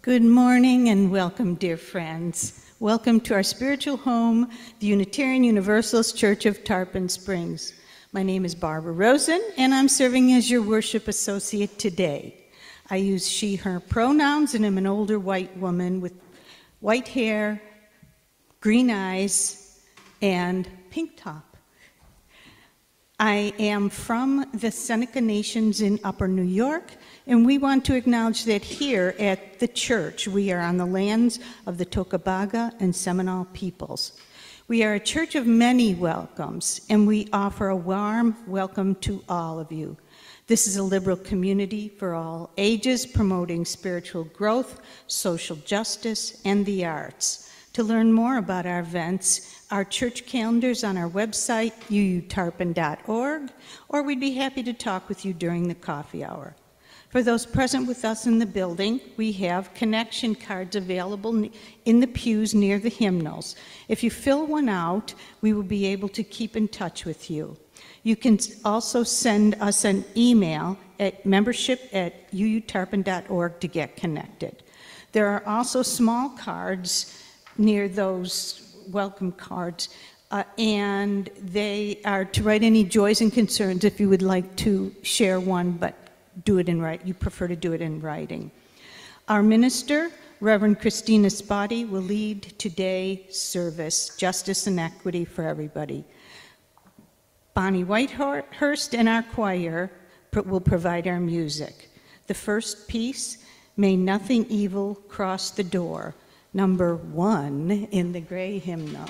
Good morning and welcome, dear friends. Welcome to our spiritual home, the Unitarian Universalist Church of Tarpon Springs. My name is Barbara Rosen, and I'm serving as your worship associate today. I use she, her pronouns, and am an older white woman with white hair, green eyes, and pink top. I am from the Seneca Nations in Upper New York, and we want to acknowledge that here at the church, we are on the lands of the Tocobaga and Seminole peoples. We are a church of many welcomes, and we offer a warm welcome to all of you. This is a liberal community for all ages, promoting spiritual growth, social justice, and the arts. To learn more about our events, our church calendar's on our website, uutarpon.org, or we'd be happy to talk with you during the coffee hour. For those present with us in the building, we have connection cards available in the pews near the hymnals. If you fill one out, we will be able to keep in touch with you. You can also send us an email at membership@uutarpon.org to get connected. There are also small cards near those welcome cards, and they are to write any joys and concerns if you would like to share one, but do it in writing. You prefer to do it in writing. Our minister, Reverend Kristina Spaude, will lead today's service, Justice and Equity for Everybody. Bonnie Whitehurst and our choir will provide our music. The first piece, May Nothing Evil Cross the Door, number 1 in the gray hymnal.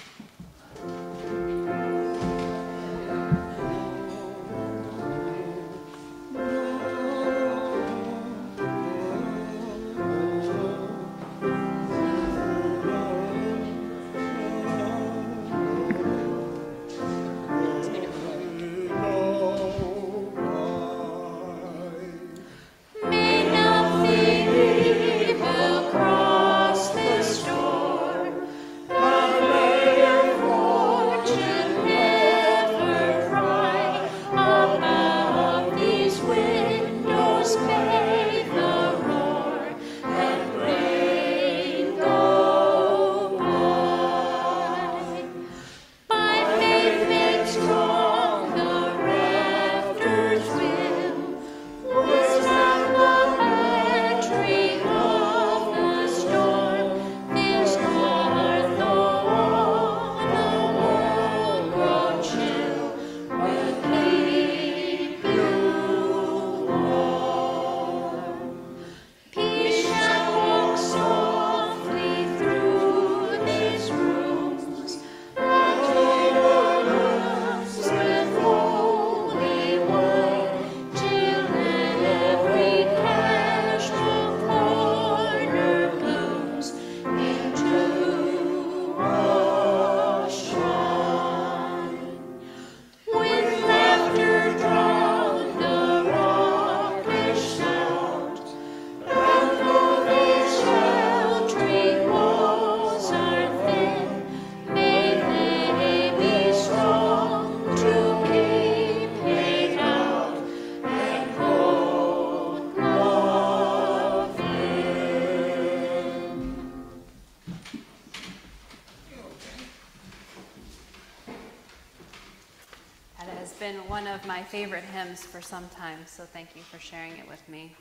Favorite hymns for some time, so thank you for sharing it with me.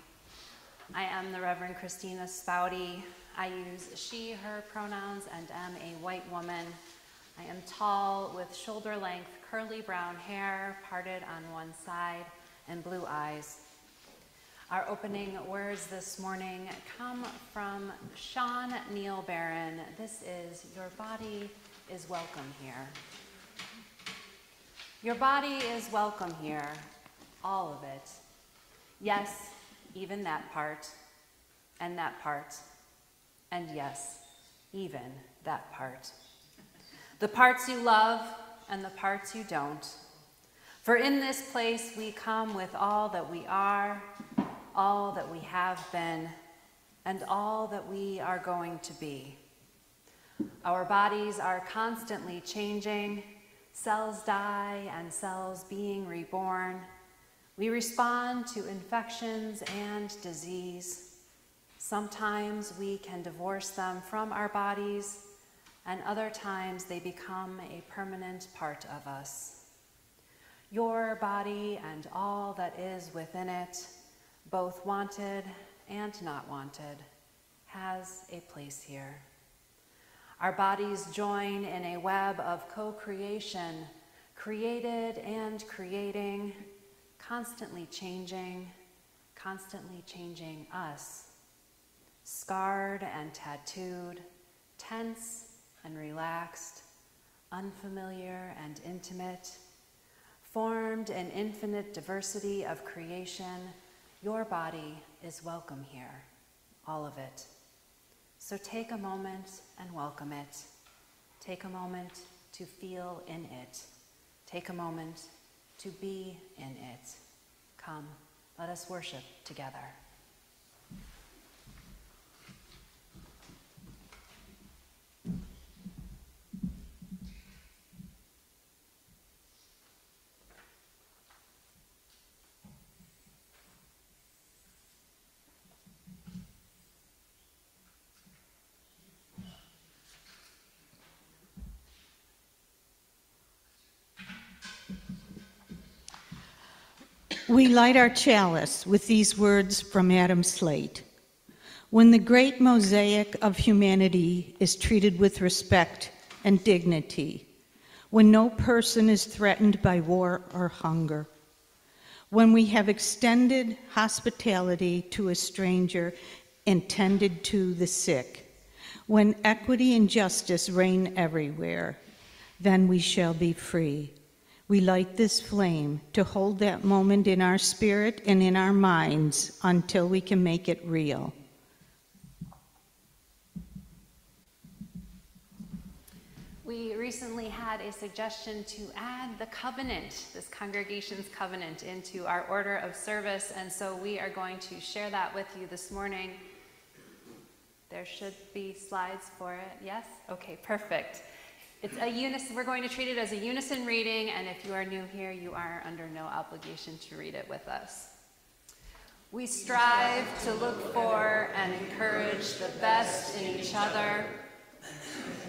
I am the Reverend Kristina Spaude. I use she, her pronouns, and am a white woman. I am tall with shoulder-length curly brown hair parted on one side and blue eyes. Our opening words this morning come from Sean Neil Barron. This is Your Body is Welcome Here. Your body is welcome here, all of it. Yes, even that part, and that part, and yes, even that part. The parts you love and the parts you don't. For in this place we come with all that we are, all that we have been, and all that we are going to be. Our bodies are constantly changing, cells die and cells being reborn. We respond to infections and disease. Sometimes we can divorce them from our bodies, and other times they become a permanent part of us. Your body and all that is within it, both wanted and not wanted, has a place here. Our bodies join in a web of co-creation, created and creating, constantly changing us. Scarred and tattooed, tense and relaxed, unfamiliar and intimate, formed in infinite diversity of creation, your body is welcome here, all of it. So take a moment and welcome it. Take a moment to feel in it. Take a moment to be in it. Come, let us worship together. We light our chalice with these words from Adam Slate. When the great mosaic of humanity is treated with respect and dignity, when no person is threatened by war or hunger, when we have extended hospitality to a stranger and tended to the sick, when equity and justice reign everywhere, then we shall be free. We light this flame to hold that moment in our spirit and in our minds until we can make it real. We recently had a suggestion to add the covenant, this congregation's covenant, into our order of service, and so we are going to share that with you this morning. There should be slides for it, yes? Okay, perfect. It's a unison. We're going to treat it as a unison reading, and if you are new here, you are under no obligation to read it with us. We strive to look for and encourage the best in each other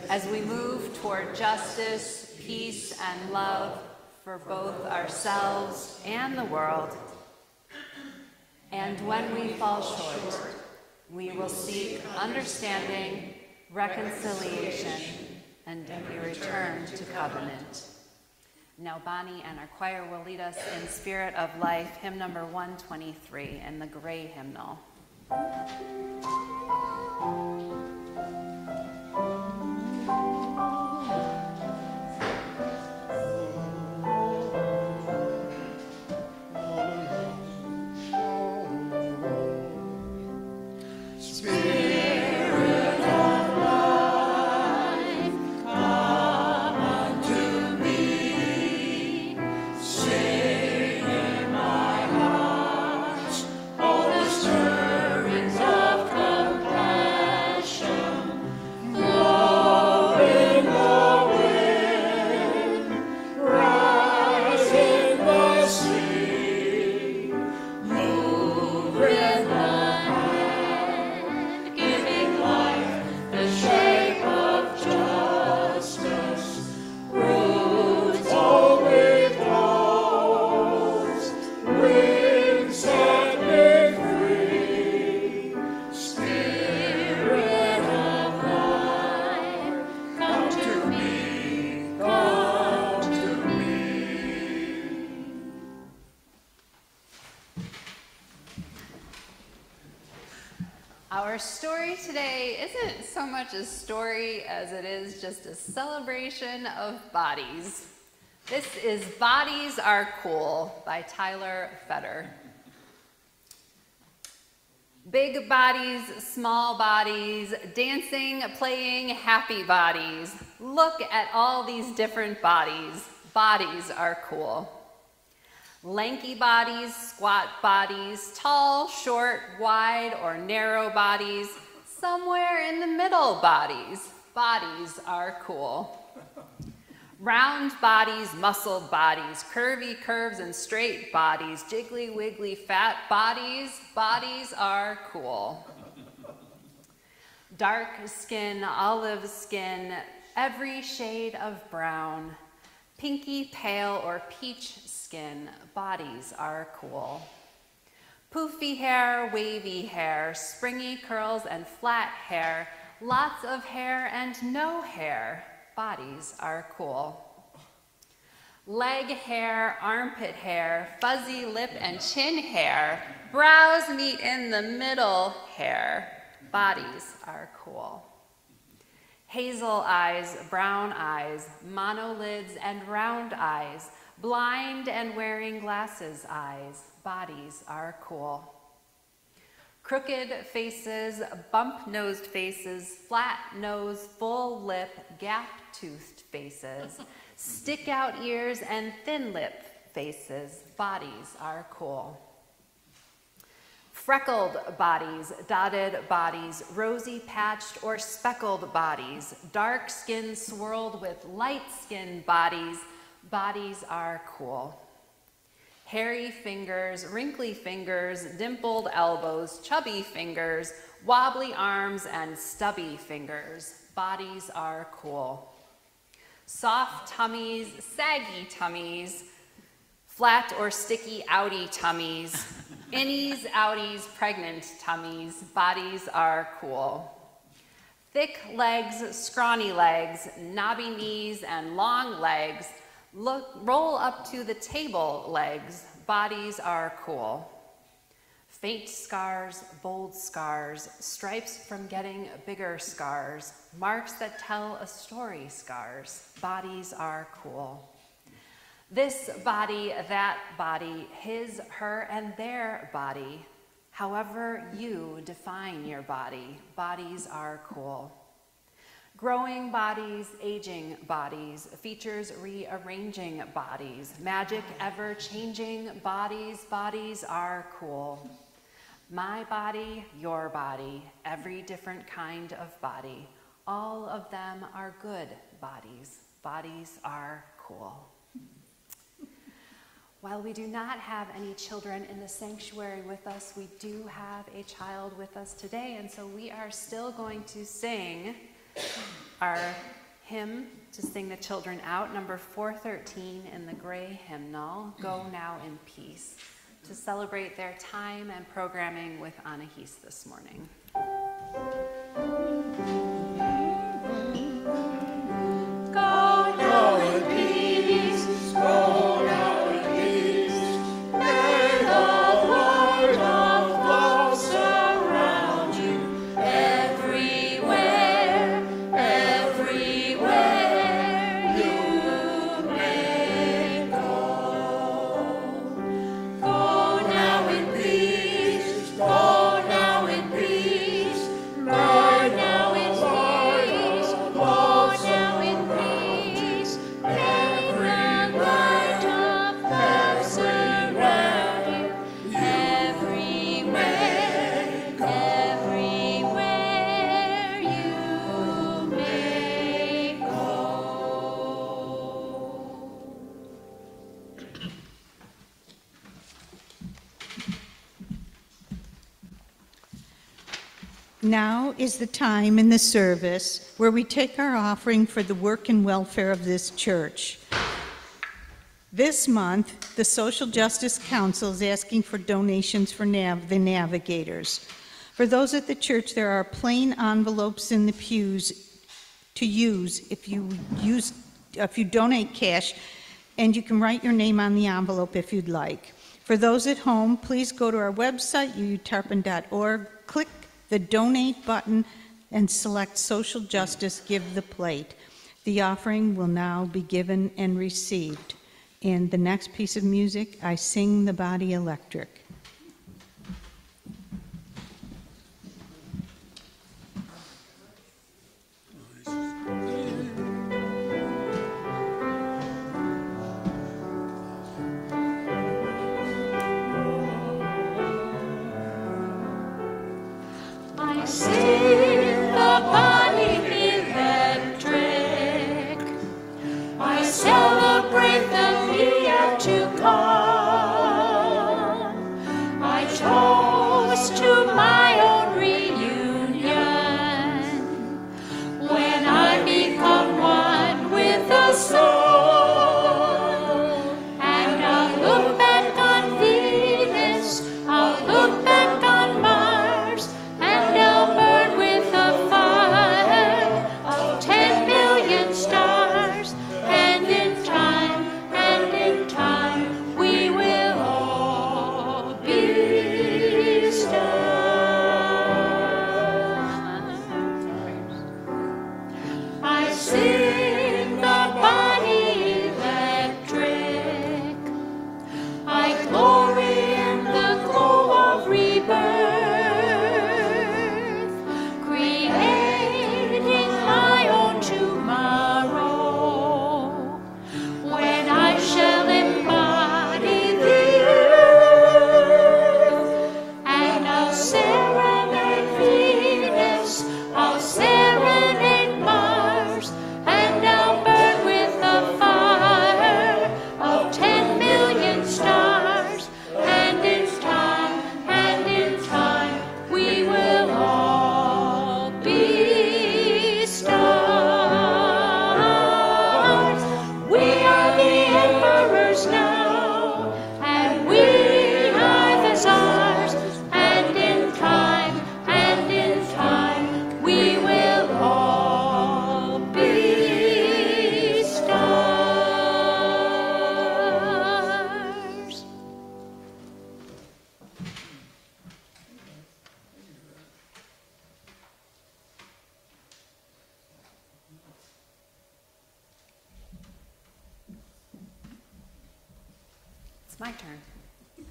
as we move toward justice, peace, and love for both ourselves and the world. And when we fall short, we will seek understanding, reconciliation, and a return to covenant. Now Bonnie and our choir will lead us in Spirit of Life, hymn number 123 in the gray hymnal. Our story today isn't so much a story as it is just a celebration of bodies. This is Bodies Are Cool by Tyler Fetter. Big bodies, small bodies, dancing, playing, happy bodies. Look at all these different bodies. Bodies are cool. Lanky bodies, squat bodies, tall, short, wide, or narrow bodies, somewhere in the middle bodies. Bodies are cool. Round bodies, muscled bodies, curvy curves and straight bodies, jiggly wiggly fat bodies. Bodies are cool. dark skin, olive skin, every shade of brown, pinky pale or peach skin, bodies are cool. Poofy hair, wavy hair, springy curls and flat hair, lots of hair and no hair, bodies are cool. Leg hair, armpit hair, fuzzy lip and chin hair, brows meet in the middle hair, bodies are cool. Hazel eyes, brown eyes, monolids and round eyes, blind and wearing glasses eyes, bodies are cool. Crooked faces, bump-nosed faces, flat nose, full lip, gap-toothed faces, stick-out ears and thin lip faces, bodies are cool. Freckled bodies, dotted bodies, rosy patched or speckled bodies, dark skin swirled with light skin bodies, bodies are cool. Hairy fingers, wrinkly fingers, dimpled elbows, chubby fingers, wobbly arms and stubby fingers, bodies are cool. Soft tummies, saggy tummies, flat or sticky outie tummies, innies, outies, pregnant tummies, bodies are cool. Thick legs, scrawny legs, knobby knees and long legs, roll up to the table legs, bodies are cool. Faint scars, bold scars, stripes from getting bigger scars, marks that tell a story scars, bodies are cool. This body, that body, his, her, and their body, however you define your body, bodies are cool. Growing bodies, aging bodies, features rearranging bodies, magic ever-changing bodies, bodies are cool. My body, your body, every different kind of body, all of them are good bodies, bodies are cool. While we do not have any children in the sanctuary with us, we do have a child with us today, and so we are still going to sing our hymn to sing the children out, number 413 in the gray hymnal, Go Now in Peace, to celebrate their time and programming with Anahis this morning. Go now in peace, go now in peace, may the word of love surround you everywhere, everywhere you may go. Go now in peace, go now in peace, may now in peace, go now in peace, may the light of love surround you everywhere, everywhere you may go. Now is the time in the service where we take our offering for the work and welfare of this church. This month, the Social Justice Council is asking for donations for the navigators. For those at the church, there are plain envelopes in the pews to use if you donate cash, and you can write your name on the envelope if you'd like. For those at home, please go to our website, uutarpon.org, click the donate button, and select Social Justice Give the Plate. The offering will now be given and received. And the next piece of music, I Sing the Body Electric. I sing the body electric. I celebrate the year to come. my turn.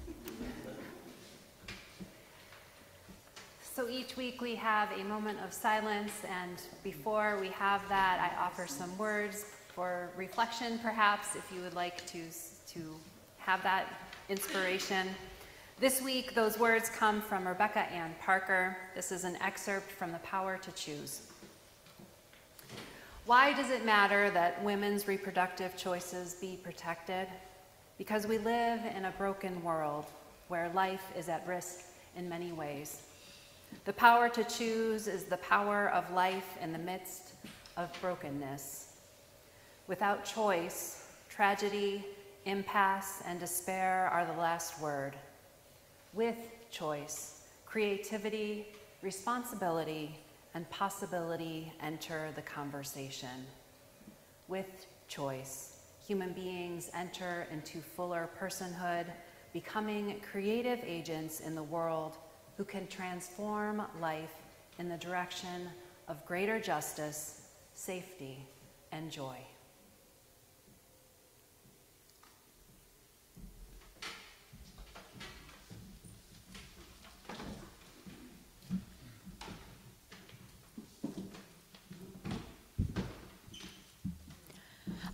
So each week we have a moment of silence, and before we have that, I offer some words for reflection, perhaps, if you would like to have that inspiration. This week, those words come from Rebecca Ann Parker. This is an excerpt from The Power to Choose. Why does it matter that women's reproductive choices be protected? Because we live in a broken world where life is at risk in many ways. The power to choose is the power of life in the midst of brokenness. Without choice, tragedy, impasse, and despair are the last word. With choice, creativity, responsibility, and possibility enter the conversation. With choice, human beings enter into fuller personhood, becoming creative agents in the world who can transform life in the direction of greater justice, safety, and joy.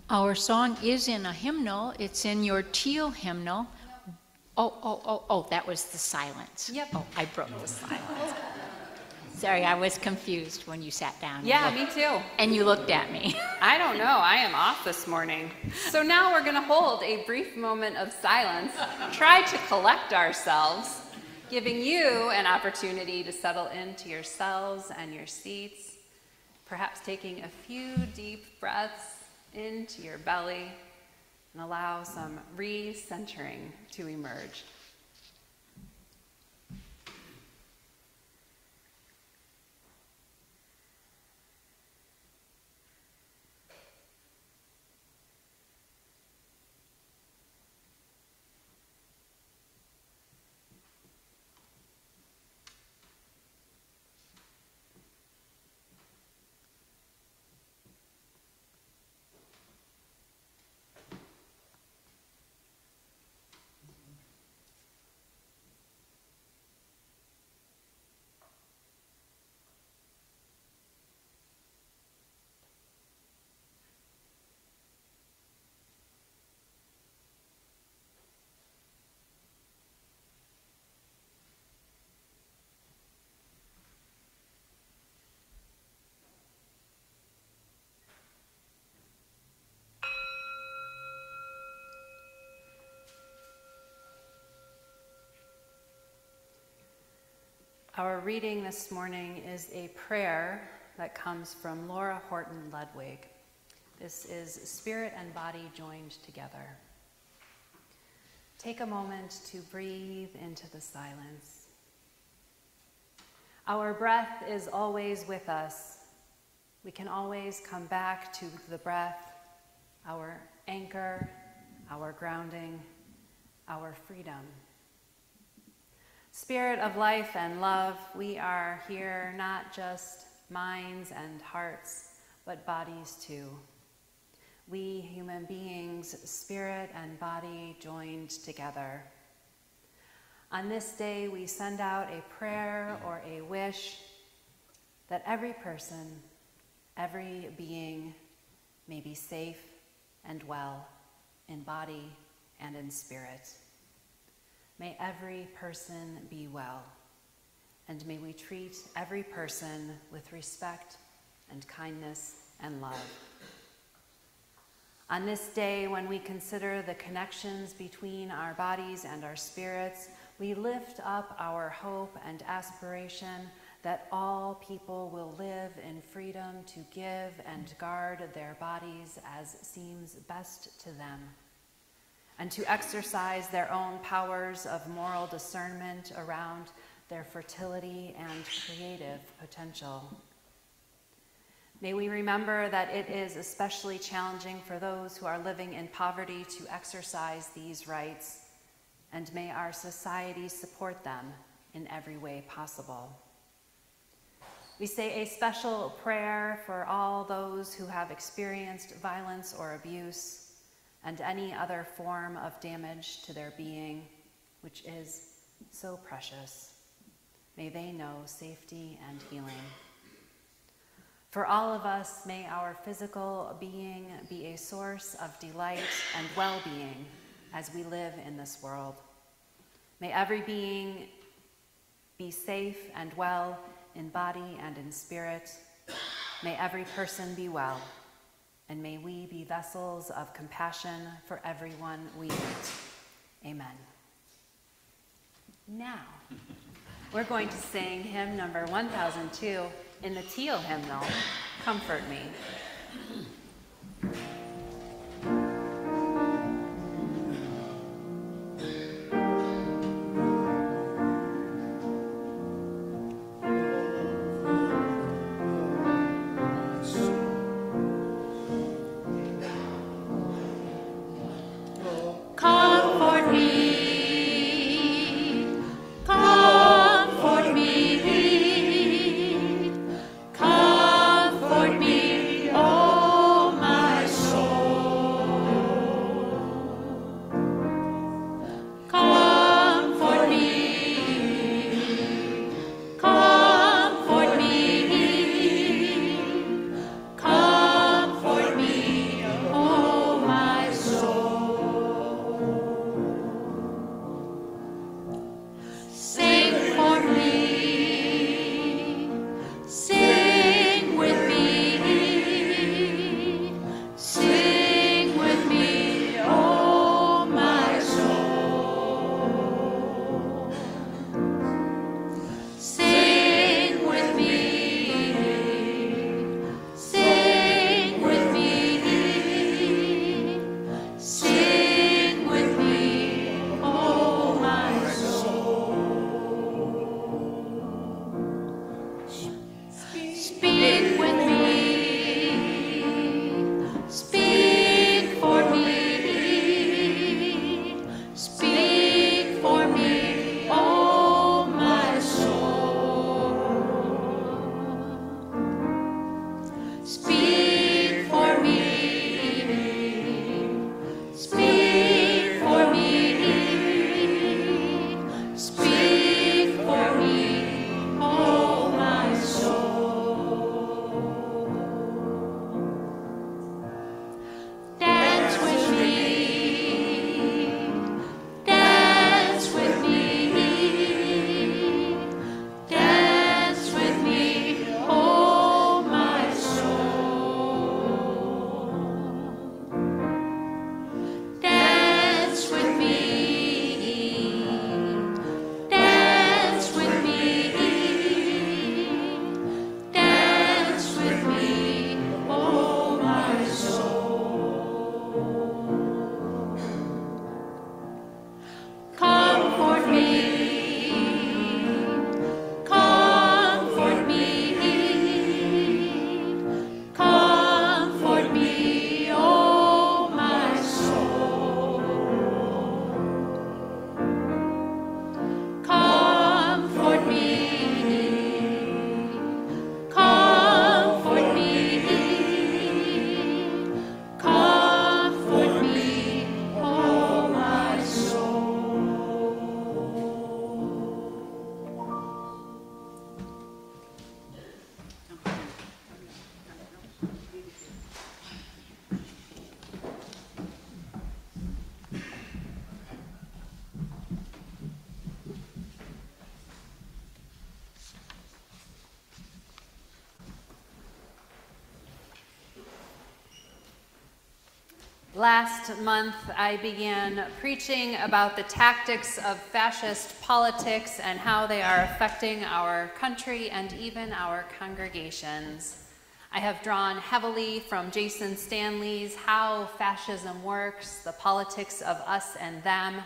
Our song is in a hymnal. It's in your teal hymnal. Oh, that was the silence. Yep. Oh, I broke the silence. Sorry, I was confused when you sat down. Yeah, me too. And you looked at me. I don't know, I am off this morning. So now we're gonna hold a brief moment of silence, try to collect ourselves, giving you an opportunity to settle into yourselves and your seats, perhaps taking a few deep breaths into your belly, and allow some recentering to emerge. Our reading this morning is a prayer that comes from Laura Horton Ludwig. This is Spirit and Body Joined Together. Take a moment to breathe into the silence. Our breath is always with us. We can always come back to the breath, our anchor, our grounding, our freedom. Spirit of life and love, we are here not just minds and hearts, but bodies too. We human beings, spirit and body joined together. On this day, we send out a prayer or a wish that every person, every being may be safe and well in body and in spirit. May every person be well, and may we treat every person with respect and kindness and love. On this day, when we consider the connections between our bodies and our spirits, we lift up our hope and aspiration that all people will live in freedom to give and guard their bodies as seems best to them, and to exercise their own powers of moral discernment around their fertility and creative potential. May we remember that it is especially challenging for those who are living in poverty to exercise these rights, and may our society support them in every way possible. We say a special prayer for all those who have experienced violence or abuse, and any other form of damage to their being, which is so precious. May they know safety and healing. For all of us, may our physical being be a source of delight and well-being as we live in this world. May every being be safe and well in body and in spirit. May every person be well, and may we be vessels of compassion for everyone we meet. Amen. Now, we're going to sing hymn number 1002 in the teal hymnal, Comfort Me. Comfort me, comfort me, comfort me, oh my soul. Comfort me, comfort me, comfort me, oh my soul. Sing for me, sing with me, sing with me, oh my soul. Sing with me, sing with me, sing with me, oh my soul. Speak with me, speak for me, speak for me, oh my soul. Speak for me, speak for me, speak for me, oh my soul. Dance with me, dance with me, dance with me, oh my soul. Dance with me, dance with me, dance with me, oh my soul. Comfort me, comfort me, comfort me, oh my soul. Comfort me, comfort me, comfort me, oh my soul. Last month, I began preaching about the tactics of fascist politics and how they are affecting our country and even our congregations. I have drawn heavily from Jason Stanley's How Fascism Works, the Politics of Us and Them,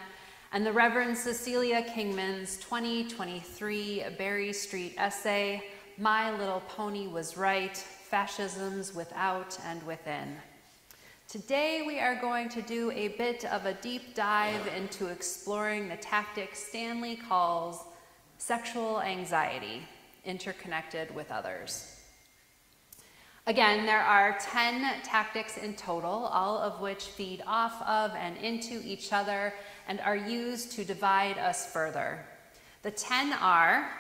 and the Reverend Cecilia Kingman's 2023 Berry Street essay, My Little Pony Was Right, Fascisms Without and Within. Today we are going to do a bit of a deep dive into exploring the tactic Stanley calls sexual anxiety, interconnected with others. Again, there are 10 tactics in total, all of which feed off of and into each other and are used to divide us further. The 10 are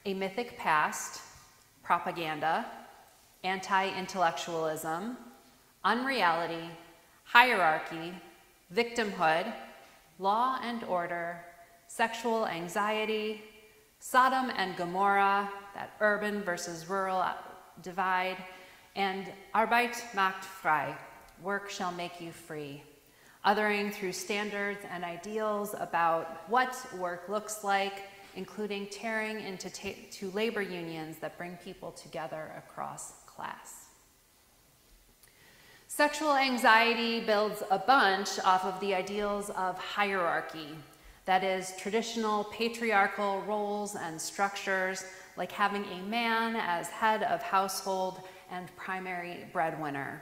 a mythic past, propaganda, anti-intellectualism, unreality, hierarchy, victimhood, law and order, sexual anxiety, Sodom and Gomorrah, that urban versus rural divide, and Arbeit macht frei, work shall make you free, othering through standards and ideals about what work looks like, including tearing into labor unions that bring people together across class. Sexual anxiety builds a bunch off of the ideals of hierarchy, that is, traditional patriarchal roles and structures, like having a man as head of household and primary breadwinner.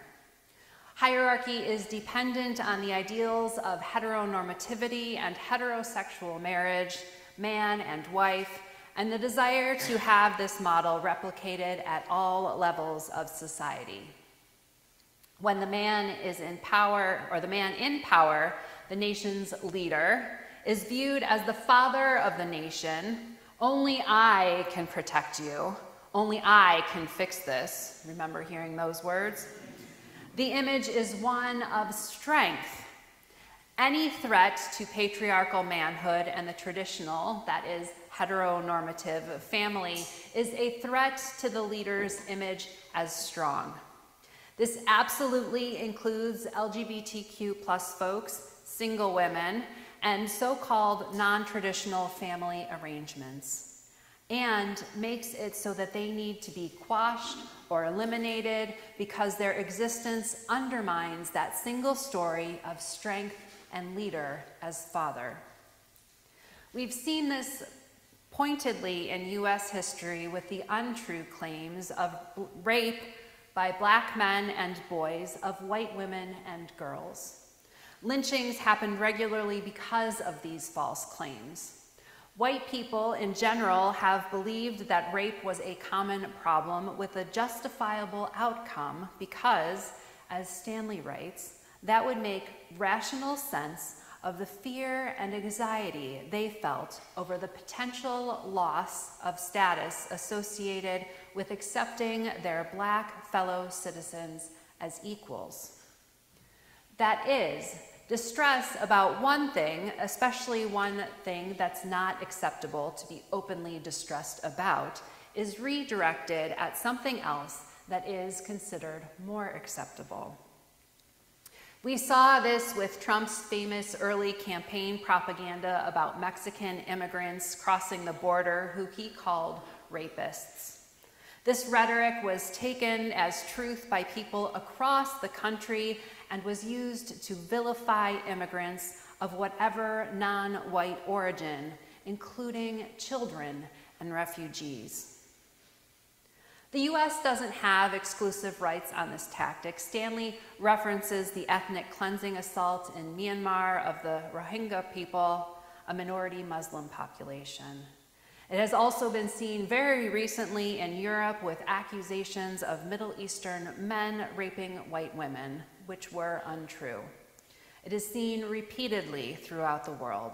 Hierarchy is dependent on the ideals of heteronormativity and heterosexual marriage, man and wife, and the desire to have this model replicated at all levels of society. When the man is in power, or the man in power, the nation's leader, is viewed as the father of the nation. Only I can protect you. Only I can fix this. Remember hearing those words? The image is one of strength. Any threat to patriarchal manhood and the traditional, that is, heteronormative family, is a threat to the leader's image as strong. This absolutely includes LGBTQ+ folks, single women, and so-called non-traditional family arrangements, and makes it so that they need to be quashed or eliminated because their existence undermines that single story of strength and leader as father. We've seen this pointedly in US history with the untrue claims of rape by black men and boys of white women and girls. Lynchings happened regularly because of these false claims. White people in general have believed that rape was a common problem with a justifiable outcome because, as Stanley writes, that would make rational sense of the fear and anxiety they felt over the potential loss of status associated with accepting their black fellow citizens as equals. That is, distress about one thing, especially one thing that's not acceptable to be openly distressed about, is redirected at something else that is considered more acceptable. We saw this with Trump's famous early campaign propaganda about Mexican immigrants crossing the border who he called rapists. This rhetoric was taken as truth by people across the country and was used to vilify immigrants of whatever non-white origin, including children and refugees. The US doesn't have exclusive rights on this tactic. Stanley references the ethnic cleansing assault in Myanmar of the Rohingya people, a minority Muslim population. It has also been seen very recently in Europe with accusations of Middle Eastern men raping white women, which were untrue. It is seen repeatedly throughout the world.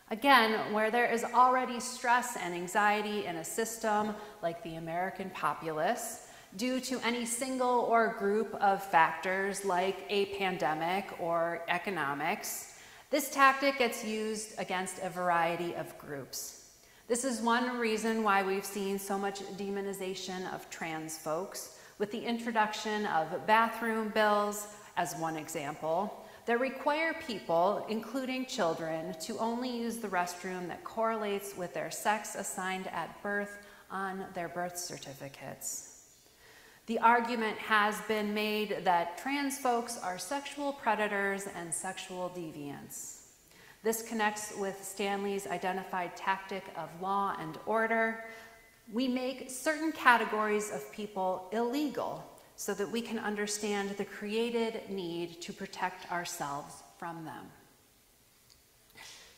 Again, where there is already stress and anxiety in a system like the American populace, due to any single or group of factors like a pandemic or economics, this tactic gets used against a variety of groups. This is one reason why we've seen so much demonization of trans folks, with the introduction of bathroom bills as one example, that require people, including children, to only use the restroom that correlates with their sex assigned at birth on their birth certificates. The argument has been made that trans folks are sexual predators and sexual deviants. This connects with Stanley's identified tactic of law and order. We make certain categories of people illegal so that we can understand the created need to protect ourselves from them.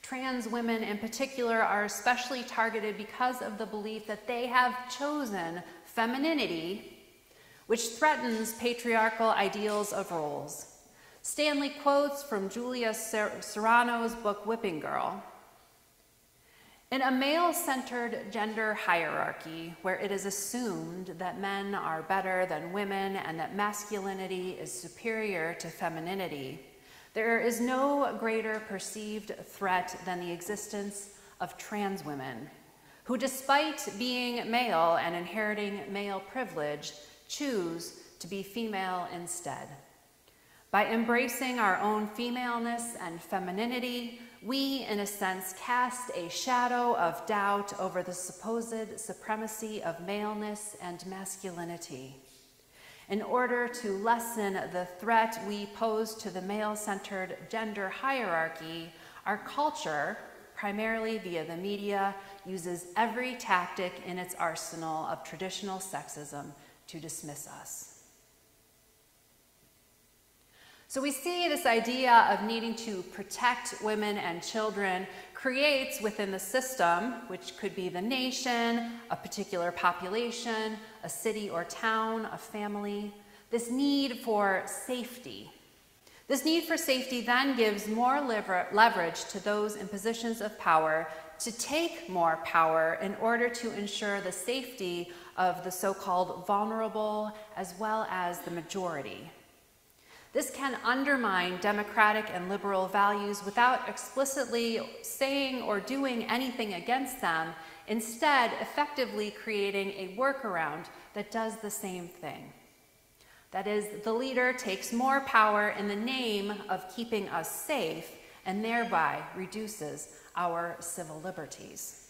Trans women in particular are especially targeted because of the belief that they have chosen femininity which threatens patriarchal ideals of roles. Stanley quotes from Julia Serrano's book, Whipping Girl. In a male-centered gender hierarchy where it is assumed that men are better than women and that masculinity is superior to femininity, there is no greater perceived threat than the existence of trans women, who despite being male and inheriting male privilege, choose to be female instead. By embracing our own femaleness and femininity, we, in a sense, cast a shadow of doubt over the supposed supremacy of maleness and masculinity. In order to lessen the threat we pose to the male-centered gender hierarchy, our culture, primarily via the media, uses every tactic in its arsenal of traditional sexism to dismiss us. So we see this idea of needing to protect women and children creates within the system, which could be the nation, a particular population, a city or town, a family, this need for safety. This need for safety then gives more leverage to those in positions of power to take more power in order to ensure the safety of the so-called vulnerable as well as the majority. This can undermine democratic and liberal values without explicitly saying or doing anything against them, instead effectively creating a workaround that does the same thing. That is, the leader takes more power in the name of keeping us safe and thereby reduces our civil liberties.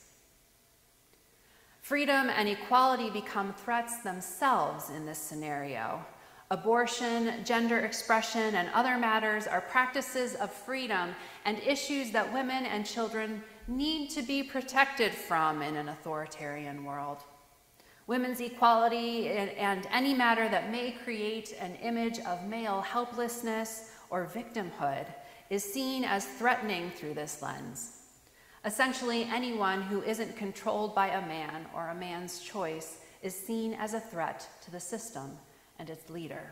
Freedom and equality become threats themselves in this scenario. Abortion, gender expression, and other matters are practices of freedom and issues that women and children need to be protected from in an authoritarian world. Women's equality and any matter that may create an image of male helplessness or victimhood is seen as threatening through this lens. Essentially, anyone who isn't controlled by a man or a man's choice is seen as a threat to the system and its leader.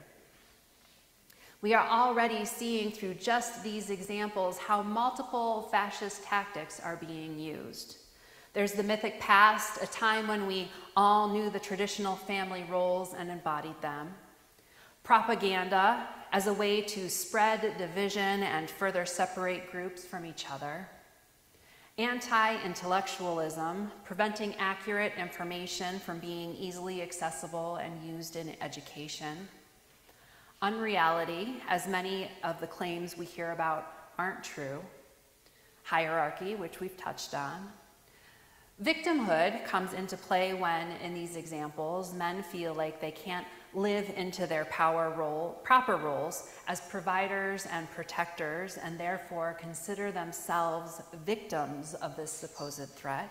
We are already seeing through just these examples how multiple fascist tactics are being used. There's the mythic past, a time when we all knew the traditional family roles and embodied them. Propaganda as a way to spread division and further separate groups from each other. Anti-intellectualism, preventing accurate information from being easily accessible and used in education. Unreality, as many of the claims we hear about aren't true. Hierarchy, which we've touched on. Victimhood comes into play when, in these examples, men feel like they can't live into their proper roles as providers and protectors, and therefore consider themselves victims of this supposed threat.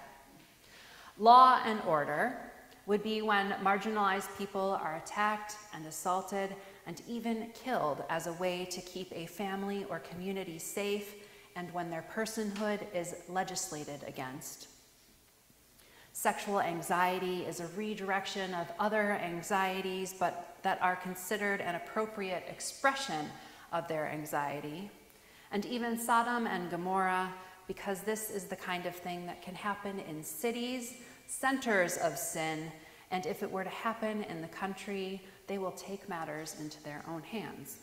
Law and order would be when marginalized people are attacked and assaulted and even killed as a way to keep a family or community safe, and when their personhood is legislated against. Sexual anxiety is a redirection of other anxieties, but that are considered an appropriate expression of their anxiety. And even Sodom and Gomorrah, because this is the kind of thing that can happen in cities, centers of sin, and if it were to happen in the country, they will take matters into their own hands.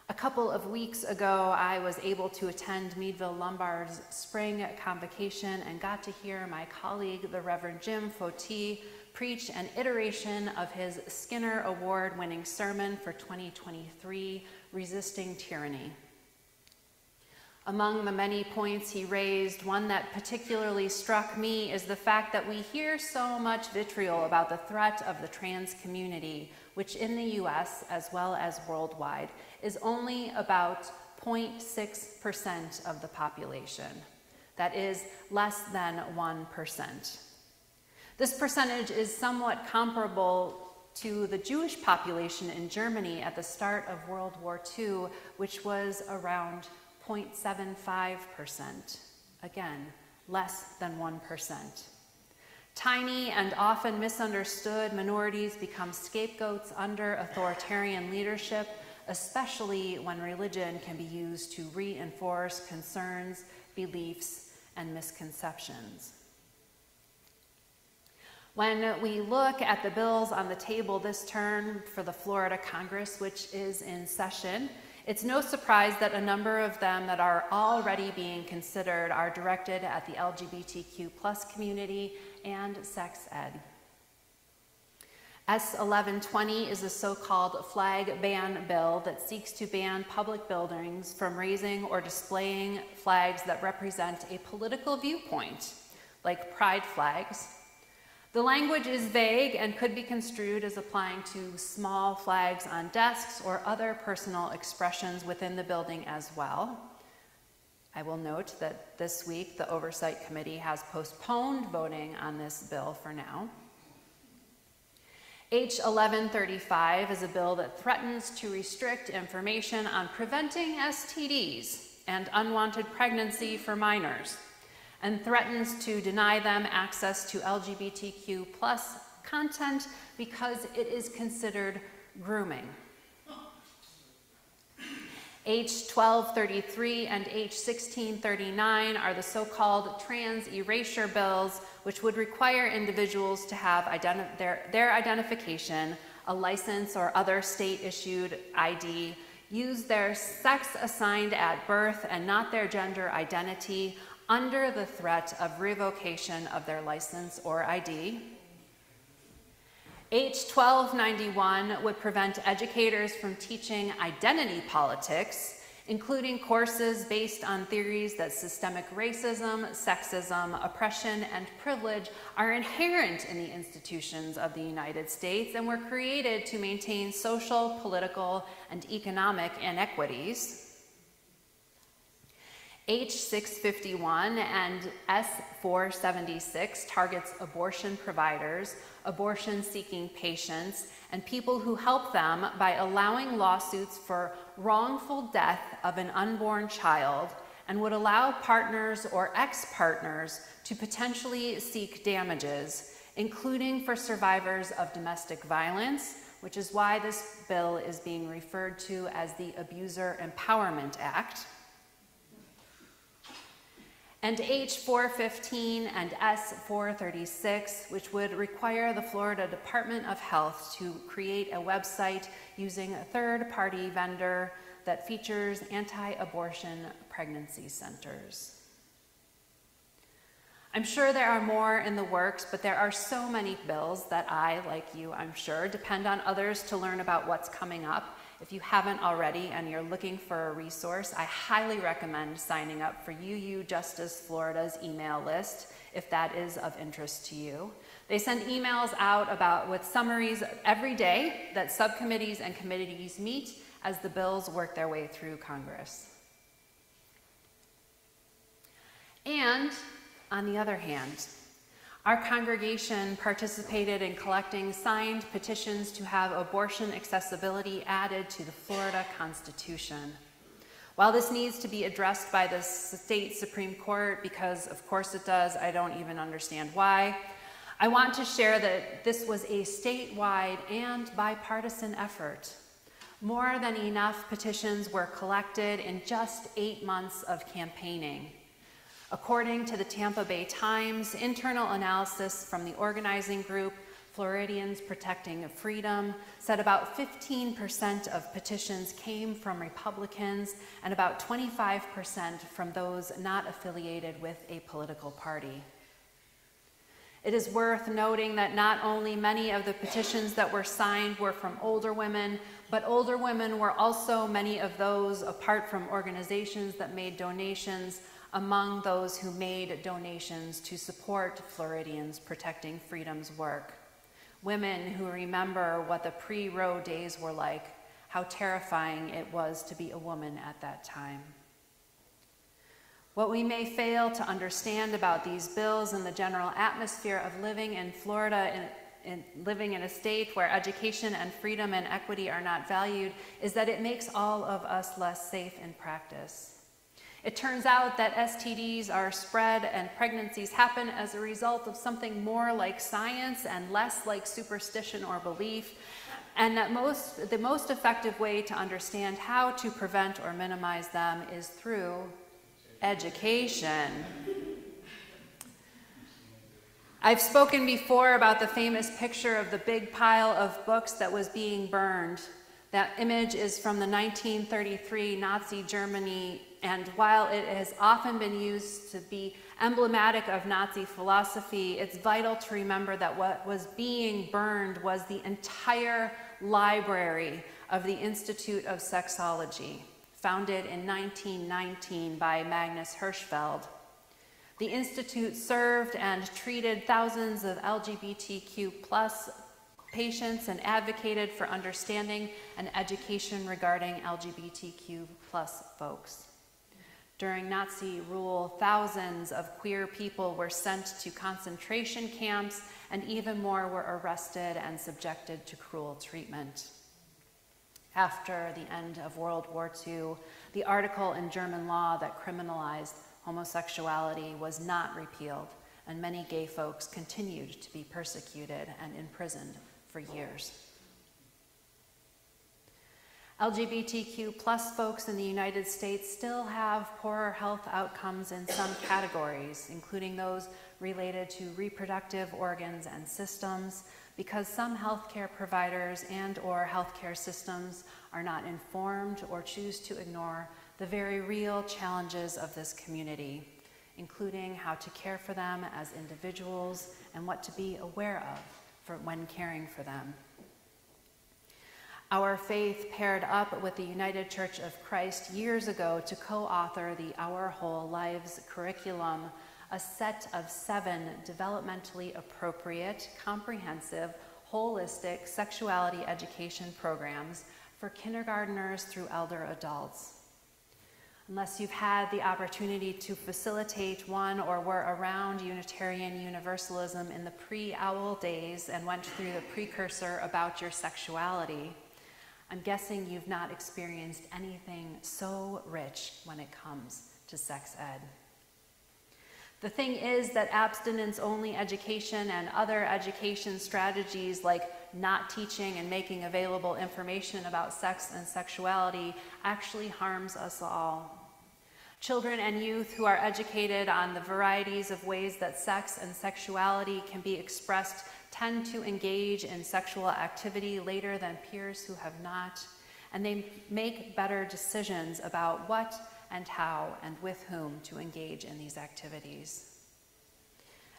A couple of weeks ago, I was able to attend Meadville Lombard's spring convocation and got to hear my colleague, the Reverend Jim Foti, preach an iteration of his Skinner Award-winning sermon for 2023, Resisting Tyranny. Among the many points he raised, one that particularly struck me is the fact that we hear so much vitriol about the threat of the trans community, which in the US, as well as worldwide, is only about 0.6% of the population. That is less than 1%. This percentage is somewhat comparable to the Jewish population in Germany at the start of World War II, which was around 0.75%. Again, less than 1%. Tiny and often misunderstood minorities become scapegoats under authoritarian leadership, especially when religion can be used to reinforce concerns, beliefs, and misconceptions. When we look at the bills on the table this term for the Florida Congress, which is in session, it's no surprise that a number of them that are already being considered are directed at the LGBTQ+ community and sex ed. S 1120 is a so-called flag ban bill that seeks to ban public buildings from raising or displaying flags that represent a political viewpoint, like pride flags. The language is vague and could be construed as applying to small flags on desks or other personal expressions within the building as well. I will note that this week the Oversight Committee has postponed voting on this bill for now. H 1135 is a bill that threatens to restrict information on preventing STDs and unwanted pregnancy for minors, and threatens to deny them access to LGBTQ+ content because it is considered grooming. H 1233 and H 1639 are the so-called trans erasure bills, which would require individuals to have their identification, a license or other state-issued ID, use their sex assigned at birth and not their gender identity under the threat of revocation of their license or ID. H 1291 would prevent educators from teaching identity politics, including courses based on theories that systemic racism, sexism, oppression, and privilege are inherent in the institutions of the United States and were created to maintain social, political, and economic inequities. H 651 and S 476 targets abortion providers, abortion-seeking patients, and people who help them by allowing lawsuits for wrongful death of an unborn child, and would allow partners or ex-partners to potentially seek damages, including for survivors of domestic violence, which is why this bill is being referred to as the Abuser Empowerment Act. And H 415 and S 436, which would require the Florida Department of Health to create a website using a third-party vendor that features anti-abortion pregnancy centers. I'm sure there are more in the works, but there are so many bills that I, like you, I'm sure, depend on others to learn about what's coming up. If you haven't already and you're looking for a resource, I highly recommend signing up for UU Justice Florida's email list if that is of interest to you. They send emails out with summaries every day that subcommittees and committees meet as the bills work their way through Congress. And on the other hand, our congregation participated in collecting signed petitions to have abortion accessibility added to the Florida Constitution. While this needs to be addressed by the state Supreme Court, because of course it does, I don't even understand why, I want to share that this was a statewide and bipartisan effort. More than enough petitions were collected in just 8 months of campaigning. According to the Tampa Bay Times, internal analysis from the organizing group Floridians Protecting Freedom said about 15% of petitions came from Republicans and about 25% from those not affiliated with a political party. It is worth noting that not only many of the petitions that were signed were from older women, but older women were also many of those apart from organizations that made donations among those who made donations to support Floridians Protecting Freedom's work. Women who remember what the pre-Roe days were like, how terrifying it was to be a woman at that time. What we may fail to understand about these bills and the general atmosphere of living in Florida living in a state where education and freedom and equity are not valued is that it makes all of us less safe in practice. It turns out that STDs are spread and pregnancies happen as a result of something more like science and less like superstition or belief, and that the most effective way to understand how to prevent or minimize them is through education. I've spoken before about the famous picture of the big pile of books that was being burned. That image is from the 1933 Nazi Germany, and while it has often been used to be emblematic of Nazi philosophy, it's vital to remember that what was being burned was the entire library of the Institute of Sexology, founded in 1919 by Magnus Hirschfeld. The Institute served and treated thousands of LGBTQ+ patients and advocated for understanding and education regarding LGBTQ+ folks. During Nazi rule, thousands of queer people were sent to concentration camps, and even more were arrested and subjected to cruel treatment. After the end of World War II, the article in German law that criminalized homosexuality was not repealed, and many gay folks continued to be persecuted and imprisoned for years. LGBTQ+ folks in the United States still have poorer health outcomes in some categories, including those related to reproductive organs and systems, because some healthcare providers and/or healthcare systems are not informed or choose to ignore the very real challenges of this community, including how to care for them as individuals and what to be aware of when caring for them. Our faith paired up with the United Church of Christ years ago to co-author the Our Whole Lives curriculum, a set of 7 developmentally appropriate, comprehensive, holistic sexuality education programs for kindergartners through elder adults. Unless you've had the opportunity to facilitate one or were around Unitarian Universalism in the pre-OWL days and went through the precursor about your sexuality, I'm guessing you've not experienced anything so rich when it comes to sex ed. The thing is that abstinence-only education and other education strategies like not teaching and making available information about sex and sexuality actually harms us all. Children and youth who are educated on the varieties of ways that sex and sexuality can be expressed tend to engage in sexual activity later than peers who have not, and they make better decisions about what and how and with whom to engage in these activities.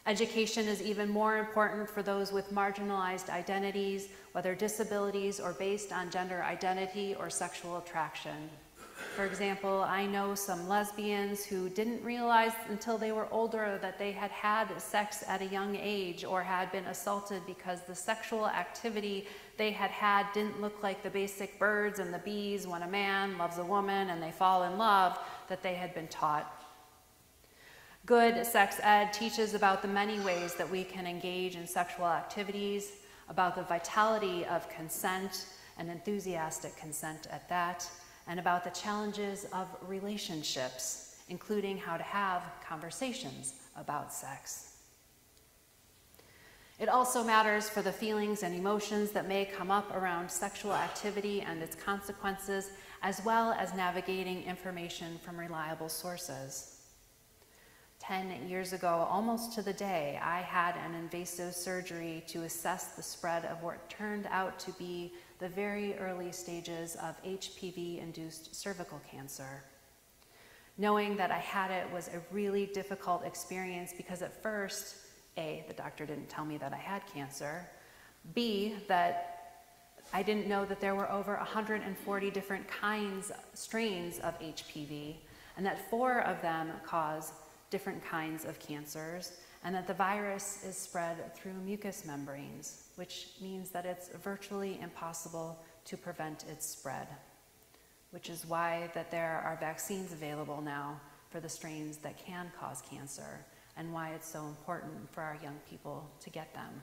Education is even more important for those with marginalized identities, whether disabilities or based on gender identity or sexual attraction. For example, I know some lesbians who didn't realize until they were older that they had had sex at a young age or had been assaulted because the sexual activity they had had didn't look like the basic birds and the bees when a man loves a woman and they fall in love that they had been taught. Good sex ed teaches about the many ways that we can engage in sexual activities, about the vitality of consent and enthusiastic consent at that, and about the challenges of relationships, including how to have conversations about sex. It also matters for the feelings and emotions that may come up around sexual activity and its consequences, as well as navigating information from reliable sources. 10 years ago, almost to the day, I had an invasive surgery to assess the spread of what turned out to be the very early stages of HPV-induced cervical cancer. Knowing that I had it was a really difficult experience because at first, A, the doctor didn't tell me that I had cancer, B, that I didn't know that there were over 140 different strains of HPV, and that 4 of them cause different kinds of cancers, and that the virus is spread through mucous membranes, which means that it's virtually impossible to prevent its spread, which is why that there are vaccines available now for the strains that can cause cancer, and why it's so important for our young people to get them.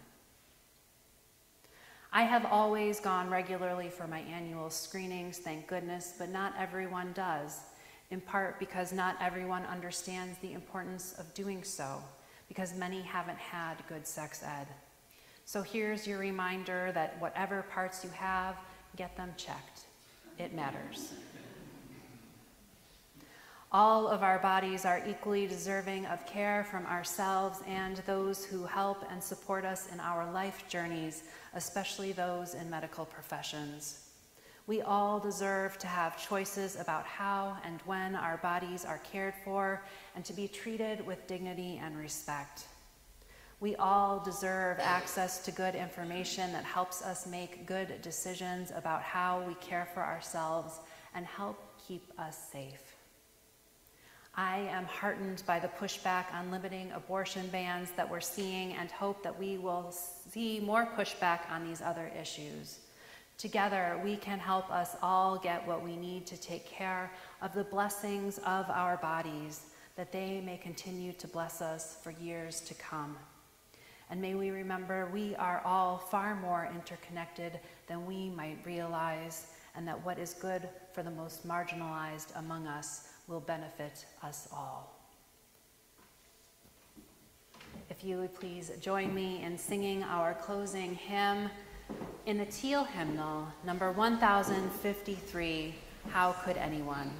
I have always gone regularly for my annual screenings, thank goodness, but not everyone does. in part because not everyone understands the importance of doing so, because many haven't had good sex ed. So here's your reminder that whatever parts you have, get them checked. It matters. All of our bodies are equally deserving of care from ourselves and those who help and support us in our life journeys, especially those in medical professions. We all deserve to have choices about how and when our bodies are cared for and to be treated with dignity and respect. We all deserve access to good information that helps us make good decisions about how we care for ourselves and help keep us safe. I am heartened by the pushback on limiting abortion bans that we're seeing and hope that we will see more pushback on these other issues. Together, we can help us all get what we need to take care of the blessings of our bodies, that they may continue to bless us for years to come. And may we remember we are all far more interconnected than we might realize, and that what is good for the most marginalized among us will benefit us all. If you would please join me in singing our closing hymn in the Teal Hymnal, number 1053, How Could Anyone?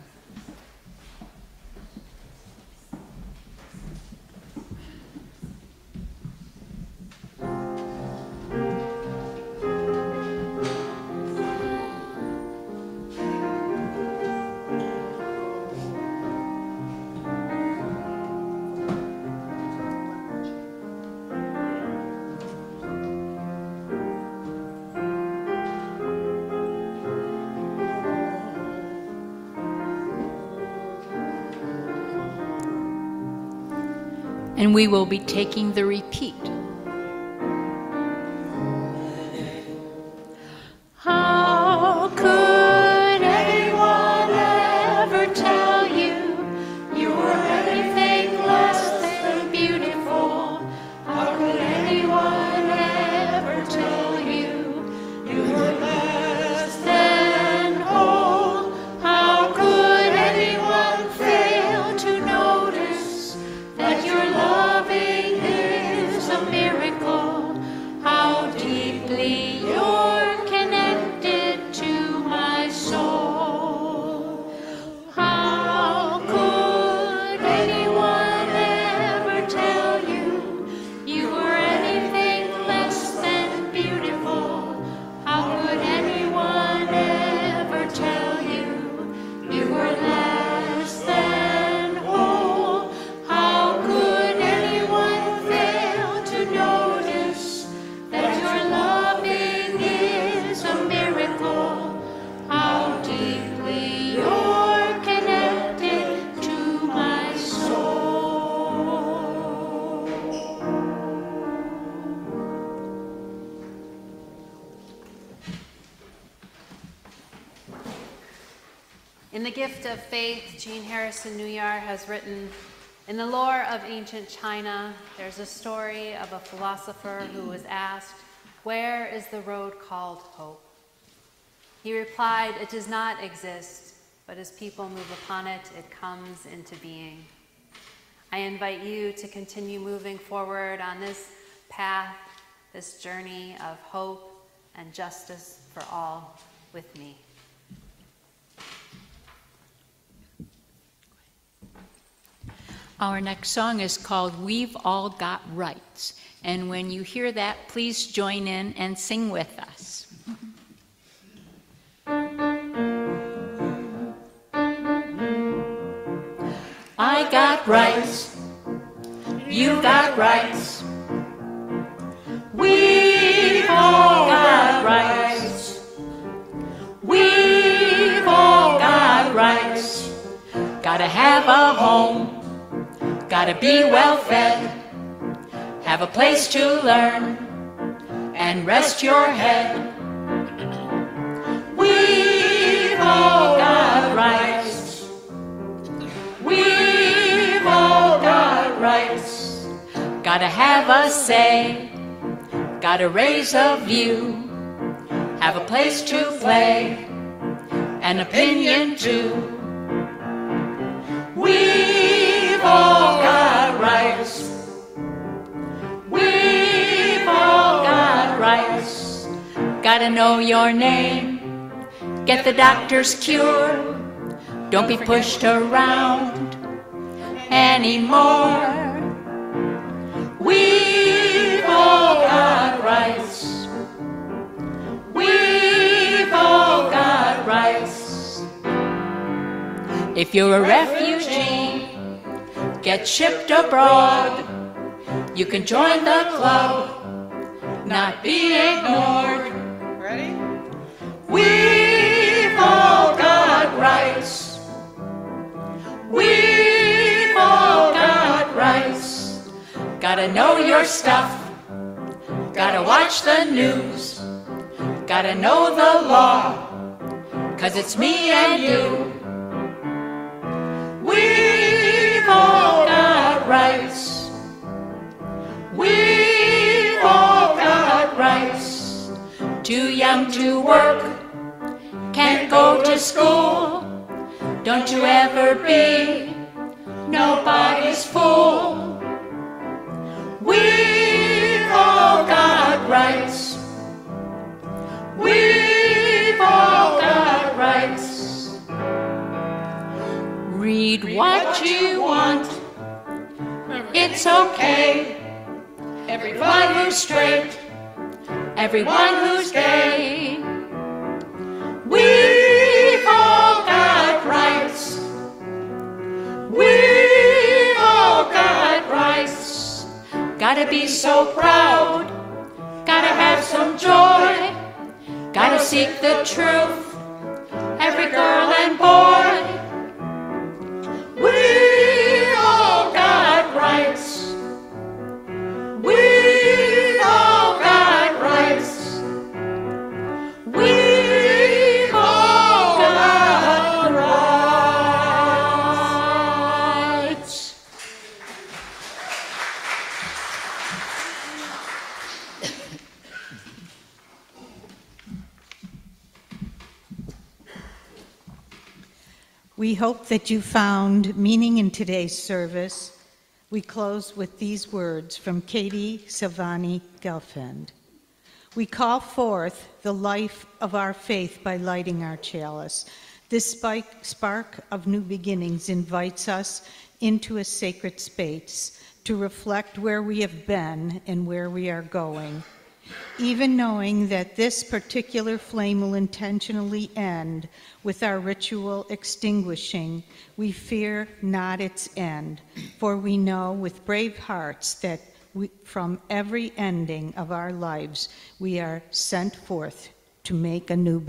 And we will be taking the repeat. How could anyone ever tell you you were anything less than beautiful? How could anyone ever tell you you were less than whole? How could anyone fail to notice that your loving is a miracle? How deeply you're connected to my soul. How could anyone ever tell you you were anything less than beautiful? How could anyone ever tell you you were less than whole? How could anyone fail to notice that your loving is a miracle? How deeply you're connected to my soul. In The Gift of Faith, Jean Harrison Newyar has written, in the lore of ancient China, there's a story of a philosopher who was asked, where is the road called hope? He replied, it does not exist, but as people move upon it, it comes into being. I invite you to continue moving forward on this path, this journey of hope and justice for all with me. Our next song is called We've All Got Rights. And when you hear that, please join in and sing with us. I got rights. You got rights. We've all got rights. We've all got rights. Gotta have a home, gotta be well fed, have a place to learn, and rest your head. We've all got rights. We've all got rights. Gotta have a say, gotta raise a view, have a place to play, an opinion too. We've all got rights. We've all got rights. Gotta know your name, get the doctor's cure. Don't be pushed around anymore. We've all got rights. We've all got rights. If you're a refugee, get shipped abroad, you can join the club, not be ignored. Ready? We've all got rights. We've all got rights. Gotta know your stuff, gotta watch the news, gotta know the law, 'cause it's me and you. We've all got rights. We've all got rights. Too young to work, can't go to school. Don't you ever be nobody's fool. We've all got rights. We've all got rights. Read what you want, it's okay. Everyone who's straight, Everyone who's gay, we've all got rights. We've all got rights. gotta be so proud, gotta have some joy, gotta seek the truth, every girl and boy. We've all got rights. We've all got rights. We've all got rights. We hope that you found meaning in today's service. We close with these words from Katie Silvani Gelfand. We call forth the life of our faith by lighting our chalice. This spark of new beginnings invites us into a sacred space to reflect where we have been and where we are going. Even knowing that this particular flame will intentionally end with our ritual extinguishing, we fear not its end, for we know with brave hearts that from every ending of our lives, we are sent forth to make a new